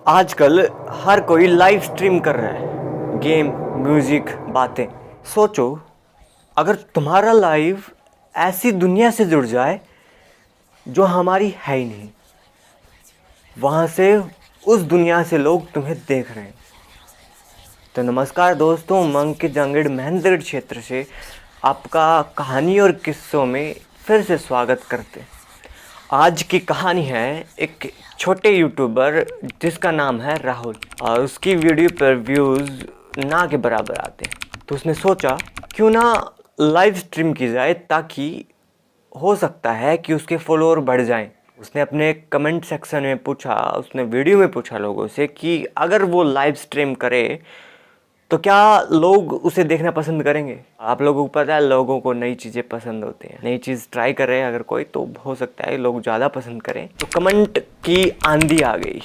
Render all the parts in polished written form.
आजकल हर कोई live stream कर रहा है, गेम, म्यूजिक, बातें। सोचो अगर तुम्हारा लाइव ऐसी दुनिया से जुड़ जाए जो हमारी है ही नहीं, वहाँ से उस दुनिया से लोग तुम्हें देख रहे हैं। तो नमस्कार दोस्तों, मैं अंकित जांगड़ महेंद्रगढ़ क्षेत्र से आपका कहानी और किस्सों में फिर से स्वागत करते हैं। आज की कहानी है एक छोटे यूट्यूबर जिसका नाम है राहुल, और उसकी वीडियो पर व्यूज़ ना के बराबर आते हैं। तो उसने सोचा क्यों ना लाइव स्ट्रीम की जाए, ताकि हो सकता है कि उसके फॉलोअर बढ़ जाएं। उसने अपने कमेंट सेक्शन में पूछा, उसने वीडियो में पूछा लोगों से कि अगर वो लाइव स्ट्रीम करे तो क्या लोग उसे देखना पसंद करेंगे। आप लोगों को पता है, लोगों को नई चीज़ें पसंद होती हैं। नई चीज़ ट्राई कर रहे हैं अगर कोई, तो हो सकता है लोग ज़्यादा पसंद करें। तो कमेंट की आंधी आ गई,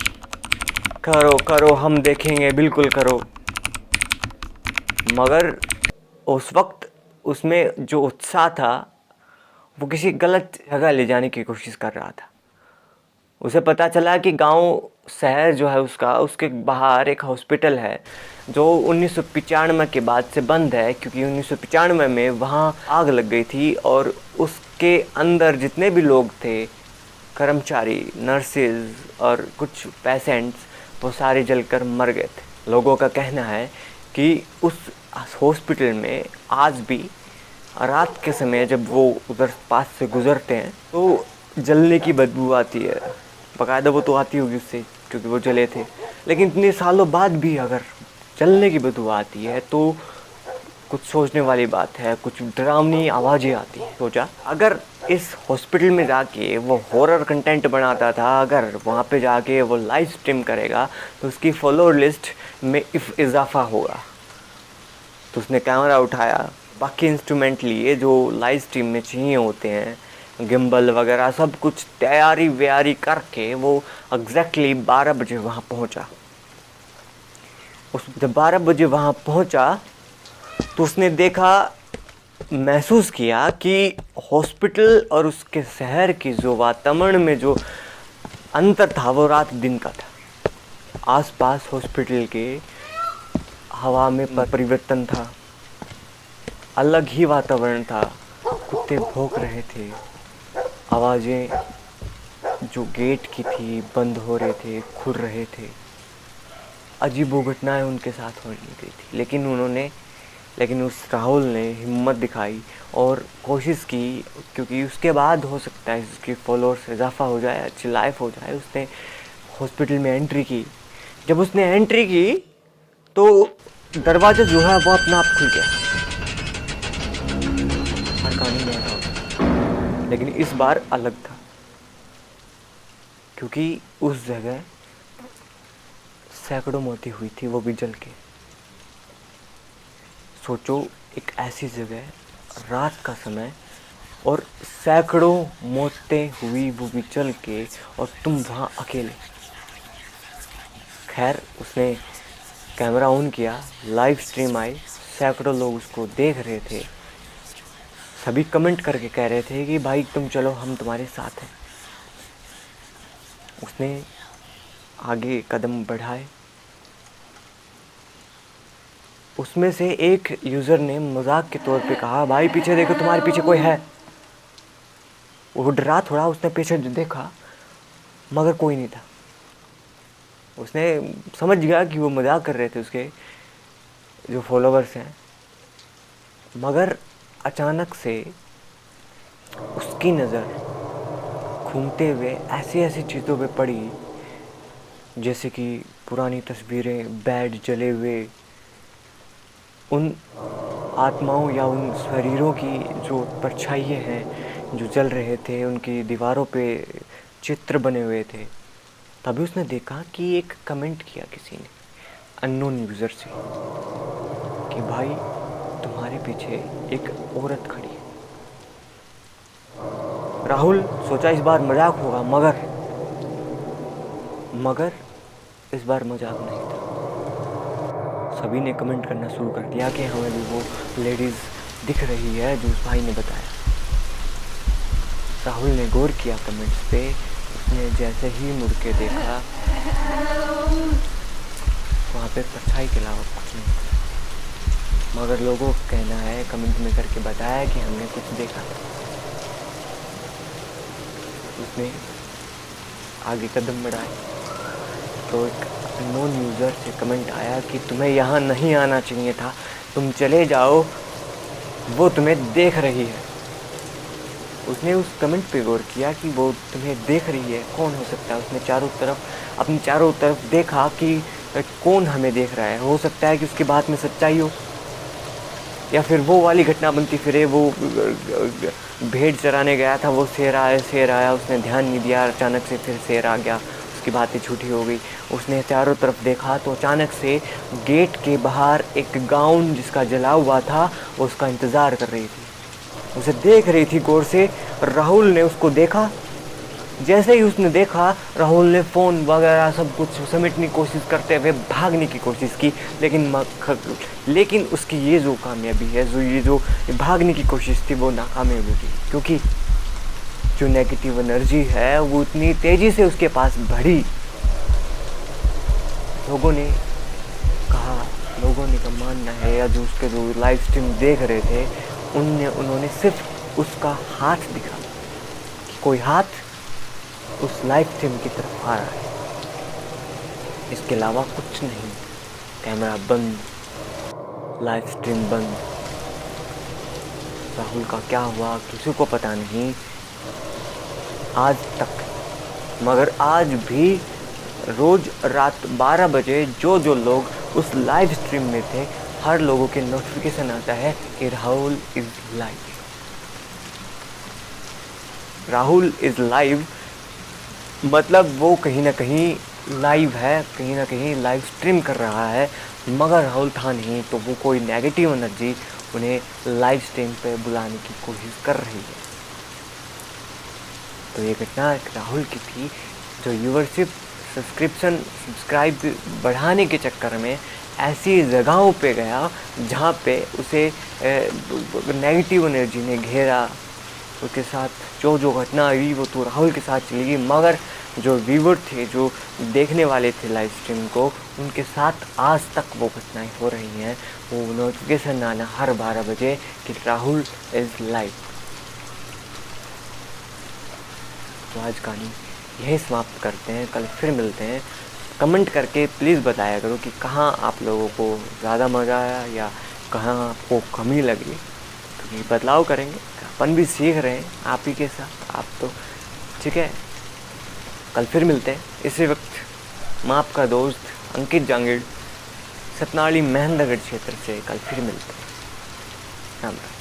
करो करो, हम देखेंगे, बिल्कुल करो। मगर उस वक्त उसमें जो उत्साह था वो किसी गलत जगह ले जाने की कोशिश कर रहा था। उसे पता चला कि गांव शहर जो है उसके बाहर एक हॉस्पिटल है जो 1995 के बाद से बंद है, क्योंकि 1995 में वहाँ आग लग गई थी और उसके अंदर जितने भी लोग थे, कर्मचारी, नर्सेज और कुछ पेशेंट्स, वो सारे जलकर मर गए थे। लोगों का कहना है कि उस हॉस्पिटल में आज भी रात के समय जब वो उधर पास से गुजरते हैं तो जलने की बदबू आती है। बाकायदा वो तो आती होगी उससे, क्योंकि वो जले थे। लेकिन इतने सालों बाद भी अगर जलने की बदबू आती है तो कुछ सोचने वाली बात है, कुछ डरावनी आवाज़ें आती हैं। सोचा अगर इस हॉस्पिटल में जाके वो हॉरर कंटेंट बनाता था, अगर वहाँ पे जाके वो लाइव स्ट्रीम करेगा तो उसकी फॉलोअर लिस्ट में इजाफा होगा। तो उसने कैमरा उठाया, बाकी इंस्ट्रूमेंट लिए जो लाइव स्ट्रीम में चाहिए होते हैं, गिम्बल वगैरह सब कुछ तैयारी व्यारी करके वो एग्जैक्टली 12 बजे वहाँ पहुँचा। जब 12 बजे वहाँ पहुँचा तो उसने देखा, महसूस किया कि हॉस्पिटल और उसके शहर की जो वातावरण में जो अंतर था वो रात दिन का था। आसपास हॉस्पिटल के हवा में परिवर्तन था, अलग ही वातावरण था। कुत्ते भौंक रहे थे, आवाज़ें जो गेट की थी बंद हो रहे थे, खुल रहे थे। अजीबो घटनाएं उनके साथ होने गई थी। लेकिन उस राहुल ने हिम्मत दिखाई और कोशिश की, क्योंकि उसके बाद हो सकता है उसकी फॉलोअर्स इजाफा हो जाए, अच्छी लाइफ हो जाए। उसने हॉस्पिटल में एंट्री की। जब उसने एंट्री की तो दरवाज़ा जो है वो अपना आप खुल गया। हर कहानी में ऐसा होता है, लेकिन इस बार अलग था, क्योंकि उस जगह सैकड़ों मौतें हुई थी, वो भी जल के। सोचो एक ऐसी जगह, रात का समय, और सैकड़ों मौतें हुई, वो भी जल के, और तुम वहाँ अकेले। खैर उसने कैमरा ऑन किया, लाइव स्ट्रीम आई, सैकड़ों लोग उसको देख रहे थे। सभी कमेंट करके कह रहे थे कि भाई तुम चलो, हम तुम्हारे साथ हैं। उसने आगे कदम बढ़ाए। उसमें से एक यूज़र ने मजाक के तौर पे कहा, भाई पीछे देखो, तुम्हारे पीछे कोई है। वो डरा थोड़ा, उसने पीछे देखा मगर कोई नहीं था। उसने समझ गया कि वो मजाक कर रहे थे उसके जो फॉलोवर्स हैं। मगर अचानक से उसकी नज़र घूमते हुए ऐसी चीज़ों पे पड़ी, जैसे कि पुरानी तस्वीरें, बेड जले हुए, उन आत्माओं या उन शरीरों की जो परछाइयाँ हैं जो जल रहे थे, उनकी दीवारों पे चित्र बने हुए थे। तभी उसने देखा कि एक कमेंट किया किसी ने, अननोन यूज़र से, कि भाई तुम्हारे पीछे एक औरत खड़ी है। राहुल सोचा इस बार मजाक होगा, मगर इस बार मजाक नहीं था। सभी ने कमेंट करना शुरू कर दिया कि हमें भी वो लेडीज़ दिख रही है जो उस भाई ने बताया। राहुल ने गौर किया कमेंट्स पे। उसने जैसे ही मुड़ के देखा पे परछाई के अलावा कुछ नहीं था। मगर लोगों का कहना है, कमेंट में करके बताया कि हमने कुछ देखा था। उसने आगे कदम बढ़ाए तो एक अननोन यूज़र से कमेंट आया कि तुम्हें यहाँ नहीं आना चाहिए था, तुम चले जाओ, वो तुम्हें देख रही है। उसने उस कमेंट पे गौर किया कि वो तुम्हें देख रही है, कौन हो सकता है। उसने अपनी चारों तरफ देखा कि कौन हमें देख रहा है। हो सकता है कि उसकी बात में सच्चाई हो, या फिर वो वाली घटना बनती फिरे। वो भेड़ चराने गया था, वो शेर आया, उसने ध्यान नहीं दिया, अचानक से फिर शेर आ गया, उसकी बातें झूठी हो गई। उसने चारों तरफ देखा तो अचानक से गेट के बाहर एक गाउन जिसका जला हुआ था, वो उसका इंतज़ार कर रही थी, उसे देख रही थी गौर से। राहुल ने उसको देखा। जैसे ही उसने देखा, राहुल ने फ़ोन वगैरह सब कुछ समेटने की कोशिश करते हुए भागने की कोशिश की, लेकिन उसकी ये जो कामयाबी है, जो भागने की कोशिश थी, वो नाकामयाब हो गई। क्योंकि जो नेगेटिव एनर्जी है वो इतनी तेज़ी से उसके पास बढ़ी। लोगों ने का मानना है, या जो उसके जो लाइव स्ट्रीम देख रहे थे, उन्होंने सिर्फ उसका हाथ दिखा कि कोई हाथ उस लाइव स्ट्रीम की तरफ आ रहा है, इसके अलावा कुछ नहीं। कैमरा बंद, लाइव स्ट्रीम बंद। राहुल का क्या हुआ किसी को पता नहीं आज तक। मगर आज भी रोज़ रात 12 बजे जो लोग उस लाइव स्ट्रीम में थे, हर लोगों के नोटिफिकेशन आता है कि Rahul is live. Rahul is live मतलब वो कहीं ना कहीं लाइव है, कहीं ना कहीं लाइव स्ट्रीम कर रहा है। मगर राहुल था नहीं, तो वो कोई नेगेटिव एनर्जी उन्हें लाइव स्ट्रीम पे बुलाने की कोशिश कर रही है। तो ये घटना राहुल की थी, जो व्यूअरशिप सब्सक्राइब बढ़ाने के चक्कर में ऐसी जगहों पे गया जहाँ पे उसे नेगेटिव एनर्जी ने घेरा। उसके साथ जो घटना हुई वो तो राहुल के साथ चली गई, मगर जो व्यूवर थे, जो देखने वाले थे लाइव स्ट्रीम को, उनके साथ आज तक वो घटनाएं हो रही हैं। वो नोटिफिकेशन आना हर 12 बजे कि राहुल इज़ लाइव। तो आज कहानी यही समाप्त करते हैं, कल फिर मिलते हैं। कमेंट करके प्लीज़ बताया करो कि कहाँ आप लोगों को ज़्यादा मज़ा आया या कहाँ आपको कमी लगी। तो ये बदलाव करेंगे, अपन भी सीख रहे हैं आप ही के साथ। आप तो ठीक है, कल फिर मिलते हैं इसी वक्त। मैं आपका दोस्त अंकित जांगीड़, सतनाली महेंद्रगढ़ क्षेत्र से कल फिर मिलते हैं। राम राम।